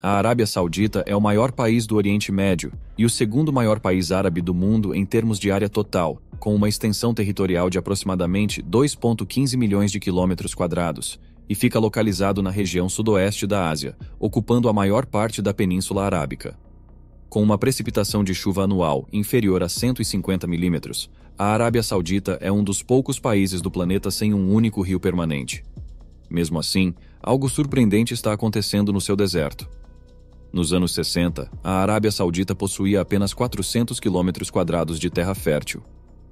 A Arábia Saudita é o maior país do Oriente Médio e o segundo maior país árabe do mundo em termos de área total, com uma extensão territorial de aproximadamente 2,15 milhões de quilômetros quadrados, e fica localizado na região sudoeste da Ásia, ocupando a maior parte da Península Arábica. Com uma precipitação de chuva anual inferior a 150 milímetros, a Arábia Saudita é um dos poucos países do planeta sem um único rio permanente. Mesmo assim, algo surpreendente está acontecendo no seu deserto. Nos anos 60, a Arábia Saudita possuía apenas 400 quilômetros quadrados de terra fértil.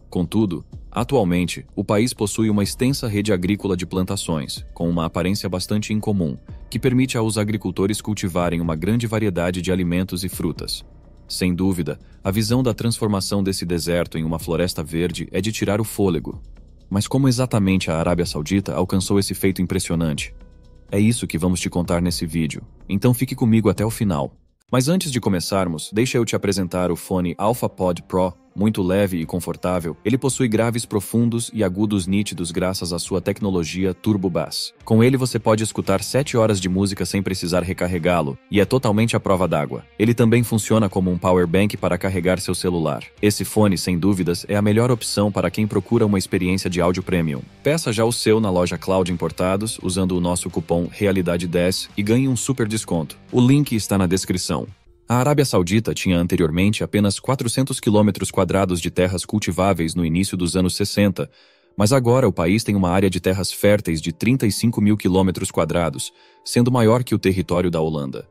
Contudo, atualmente, o país possui uma extensa rede agrícola de plantações, com uma aparência bastante incomum, que permite aos agricultores cultivarem uma grande variedade de alimentos e frutas. Sem dúvida, a visão da transformação desse deserto em uma floresta verde é de tirar o fôlego. Mas como exatamente a Arábia Saudita alcançou esse feito impressionante? É isso que vamos te contar nesse vídeo, então fique comigo até o final. Mas antes de começarmos, deixa eu te apresentar o fone AlphaPod Pro. Muito leve e confortável, ele possui graves profundos e agudos nítidos graças à sua tecnologia Turbo Bass. Com ele você pode escutar 7 horas de música sem precisar recarregá-lo, e é totalmente à prova d'água. Ele também funciona como um power bank para carregar seu celular. Esse fone, sem dúvidas, é a melhor opção para quem procura uma experiência de áudio premium. Peça já o seu na loja Cloud Importados, usando o nosso cupom Realidade10 e ganhe um super desconto. O link está na descrição. A Arábia Saudita tinha anteriormente apenas 400 quilômetros quadrados de terras cultiváveis no início dos anos 60, mas agora o país tem uma área de terras férteis de 35 mil quilômetros quadrados, sendo maior que o território da Holanda.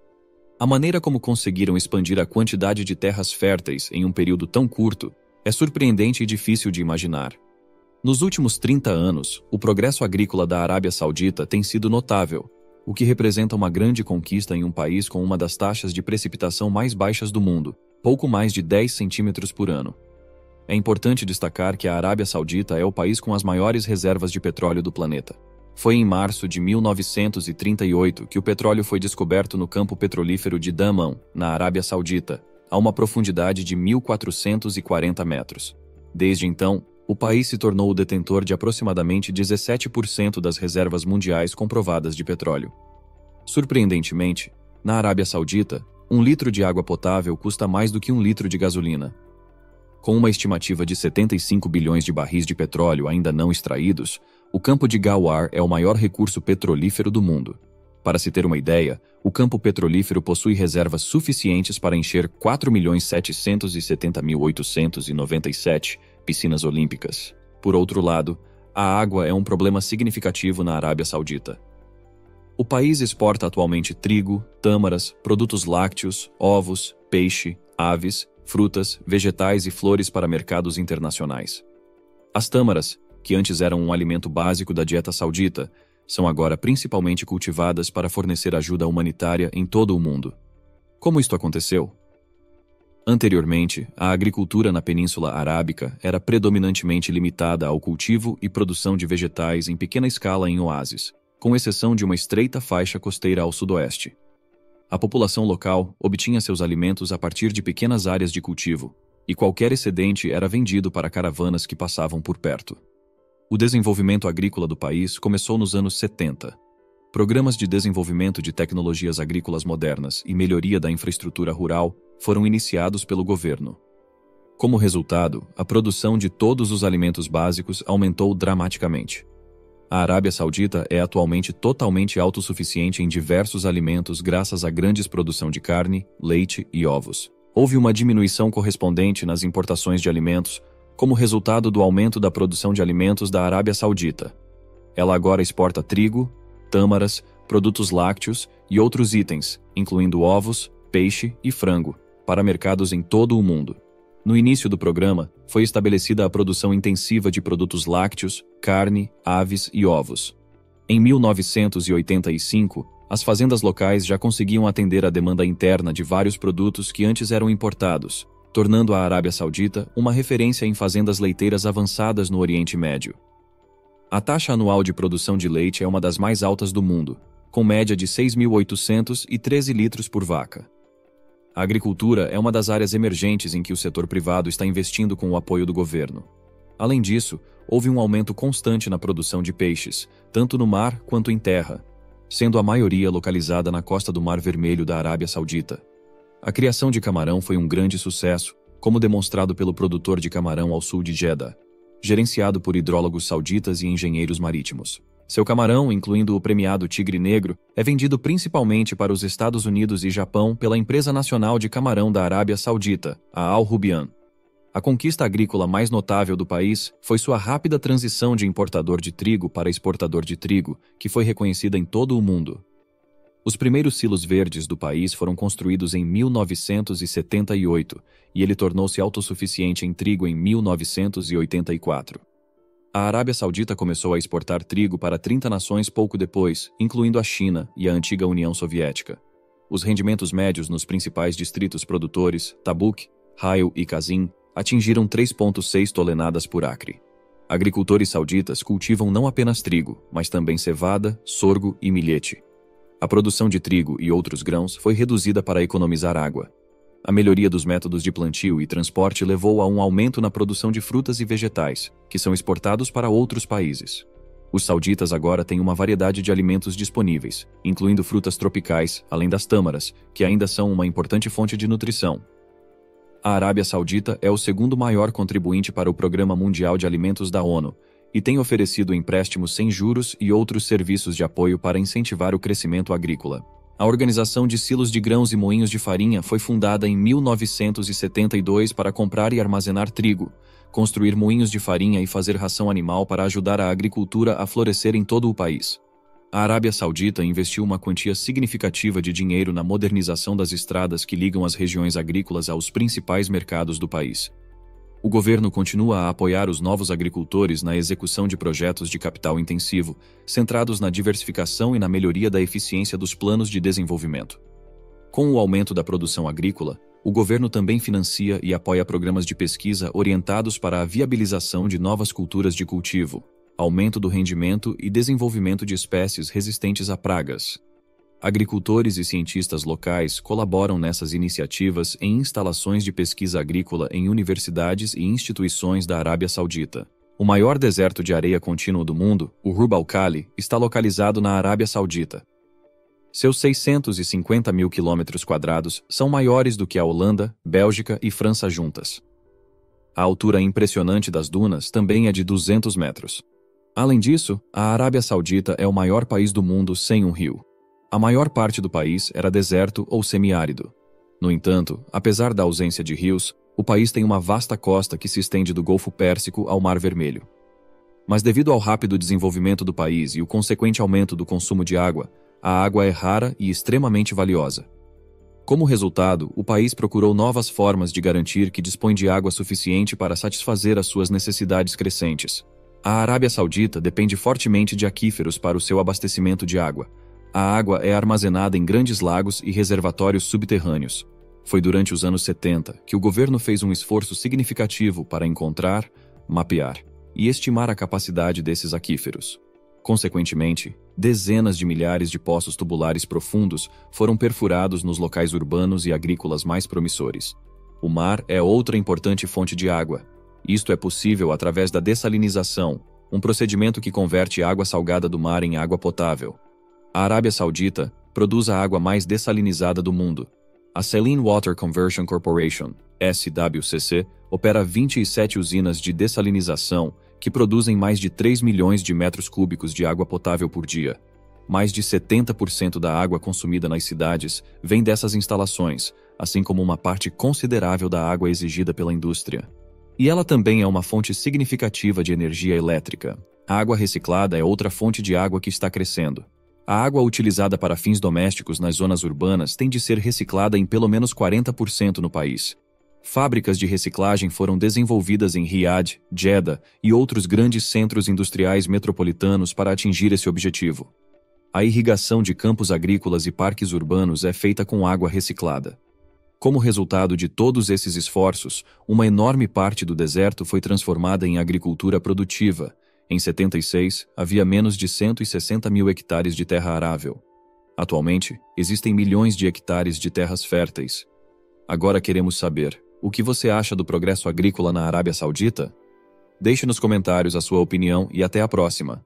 A maneira como conseguiram expandir a quantidade de terras férteis em um período tão curto é surpreendente e difícil de imaginar. Nos últimos 30 anos, o progresso agrícola da Arábia Saudita tem sido notável, o que representa uma grande conquista em um país com uma das taxas de precipitação mais baixas do mundo, pouco mais de 10 centímetros por ano. É importante destacar que a Arábia Saudita é o país com as maiores reservas de petróleo do planeta. Foi em março de 1938 que o petróleo foi descoberto no campo petrolífero de Dammam, na Arábia Saudita, a uma profundidade de 1.440 metros. Desde então, o país se tornou o detentor de aproximadamente 17% das reservas mundiais comprovadas de petróleo. Surpreendentemente, na Arábia Saudita, 1 litro de água potável custa mais do que 1 litro de gasolina. Com uma estimativa de 75 bilhões de barris de petróleo ainda não extraídos, o campo de Ghawar é o maior recurso petrolífero do mundo. Para se ter uma ideia, o campo petrolífero possui reservas suficientes para encher 4.770.897 piscinas olímpicas. Por outro lado, a água é um problema significativo na Arábia Saudita. O país exporta atualmente trigo, tâmaras, produtos lácteos, ovos, peixe, aves, frutas, vegetais e flores para mercados internacionais. As tâmaras, que antes eram um alimento básico da dieta saudita, são agora principalmente cultivadas para fornecer ajuda humanitária em todo o mundo. Como isto aconteceu? Anteriormente, a agricultura na Península Arábica era predominantemente limitada ao cultivo e produção de vegetais em pequena escala em oásis, com exceção de uma estreita faixa costeira ao sudoeste. A população local obtinha seus alimentos a partir de pequenas áreas de cultivo, e qualquer excedente era vendido para caravanas que passavam por perto. O desenvolvimento agrícola do país começou nos anos 70. Programas de desenvolvimento de tecnologias agrícolas modernas e melhoria da infraestrutura rural foram iniciados pelo governo. Como resultado, a produção de todos os alimentos básicos aumentou dramaticamente. A Arábia Saudita é atualmente totalmente autossuficiente em diversos alimentos graças à grande produção de carne, leite e ovos. Houve uma diminuição correspondente nas importações de alimentos, como resultado do aumento da produção de alimentos da Arábia Saudita. Ela agora exporta trigo, tâmaras, produtos lácteos e outros itens, incluindo ovos, peixe e frango, para mercados em todo o mundo. No início do programa, foi estabelecida a produção intensiva de produtos lácteos, carne, aves e ovos. Em 1985, as fazendas locais já conseguiam atender a demanda interna de vários produtos que antes eram importados, tornando a Arábia Saudita uma referência em fazendas leiteiras avançadas no Oriente Médio. A taxa anual de produção de leite é uma das mais altas do mundo, com média de 6.813 litros por vaca. A agricultura é uma das áreas emergentes em que o setor privado está investindo com o apoio do governo. Além disso, houve um aumento constante na produção de peixes, tanto no mar quanto em terra. sendo a maioria localizada na costa do Mar Vermelho da Arábia Saudita. A criação de camarão foi um grande sucesso, como demonstrado pelo produtor de camarão ao sul de Jeddah, gerenciado por hidrólogos sauditas e engenheiros marítimos. Seu camarão, incluindo o premiado tigre negro, é vendido principalmente para os Estados Unidos e Japão pela empresa nacional de camarão da Arábia Saudita, a Al Rubian. A conquista agrícola mais notável do país foi sua rápida transição de importador de trigo para exportador de trigo, que foi reconhecida em todo o mundo. Os primeiros silos verdes do país foram construídos em 1978 e ele tornou-se autossuficiente em trigo em 1984. A Arábia Saudita começou a exportar trigo para 30 nações pouco depois, incluindo a China e a antiga União Soviética. Os rendimentos médios nos principais distritos produtores, Tabuk, Hail e Qazvin, atingiram 3,6 toneladas por acre. Agricultores sauditas cultivam não apenas trigo, mas também cevada, sorgo e milhete. A produção de trigo e outros grãos foi reduzida para economizar água. A melhoria dos métodos de plantio e transporte levou a um aumento na produção de frutas e vegetais, que são exportados para outros países. Os sauditas agora têm uma variedade de alimentos disponíveis, incluindo frutas tropicais, além das tâmaras, que ainda são uma importante fonte de nutrição. A Arábia Saudita é o segundo maior contribuinte para o Programa Mundial de Alimentos da ONU e tem oferecido empréstimos sem juros e outros serviços de apoio para incentivar o crescimento agrícola. A Organização de Silos de Grãos e Moinhos de Farinha foi fundada em 1972 para comprar e armazenar trigo, construir moinhos de farinha e fazer ração animal para ajudar a agricultura a florescer em todo o país. A Arábia Saudita investiu uma quantia significativa de dinheiro na modernização das estradas que ligam as regiões agrícolas aos principais mercados do país. O governo continua a apoiar os novos agricultores na execução de projetos de capital intensivo, centrados na diversificação e na melhoria da eficiência dos planos de desenvolvimento. Com o aumento da produção agrícola, o governo também financia e apoia programas de pesquisa orientados para a viabilização de novas culturas de cultivo, aumento do rendimento e desenvolvimento de espécies resistentes a pragas. Agricultores e cientistas locais colaboram nessas iniciativas em instalações de pesquisa agrícola em universidades e instituições da Arábia Saudita. O maior deserto de areia contínua do mundo, o Rub al Khali, está localizado na Arábia Saudita. Seus 650 mil quilômetros quadrados são maiores do que a Holanda, Bélgica e França juntas. A altura impressionante das dunas também é de 200 metros. Além disso, a Arábia Saudita é o maior país do mundo sem um rio. A maior parte do país era deserto ou semiárido. No entanto, apesar da ausência de rios, o país tem uma vasta costa que se estende do Golfo Pérsico ao Mar Vermelho. Mas devido ao rápido desenvolvimento do país e o consequente aumento do consumo de água, a água é rara e extremamente valiosa. Como resultado, o país procurou novas formas de garantir que dispõe de água suficiente para satisfazer as suas necessidades crescentes. A Arábia Saudita depende fortemente de aquíferos para o seu abastecimento de água. A água é armazenada em grandes lagos e reservatórios subterrâneos. Foi durante os anos 70 que o governo fez um esforço significativo para encontrar, mapear e estimar a capacidade desses aquíferos. Consequentemente, dezenas de milhares de poços tubulares profundos foram perfurados nos locais urbanos e agrícolas mais promissores. O mar é outra importante fonte de água. Isto é possível através da dessalinização, um procedimento que converte água salgada do mar em água potável. A Arábia Saudita produz a água mais dessalinizada do mundo. A Saline Water Conversion Corporation, SWCC, opera 27 usinas de dessalinização que produzem mais de 3 milhões de metros cúbicos de água potável por dia. Mais de 70% da água consumida nas cidades vem dessas instalações, assim como uma parte considerável da água exigida pela indústria. E ela também é uma fonte significativa de energia elétrica. A água reciclada é outra fonte de água que está crescendo. A água utilizada para fins domésticos nas zonas urbanas tem de ser reciclada em pelo menos 40% no país. Fábricas de reciclagem foram desenvolvidas em Riad, Jeddah e outros grandes centros industriais metropolitanos para atingir esse objetivo. A irrigação de campos agrícolas e parques urbanos é feita com água reciclada. Como resultado de todos esses esforços, uma enorme parte do deserto foi transformada em agricultura produtiva. Em 76, havia menos de 160 mil hectares de terra arável. Atualmente, existem milhões de hectares de terras férteis. Agora queremos saber, o que você acha do progresso agrícola na Arábia Saudita? Deixe nos comentários a sua opinião e até a próxima.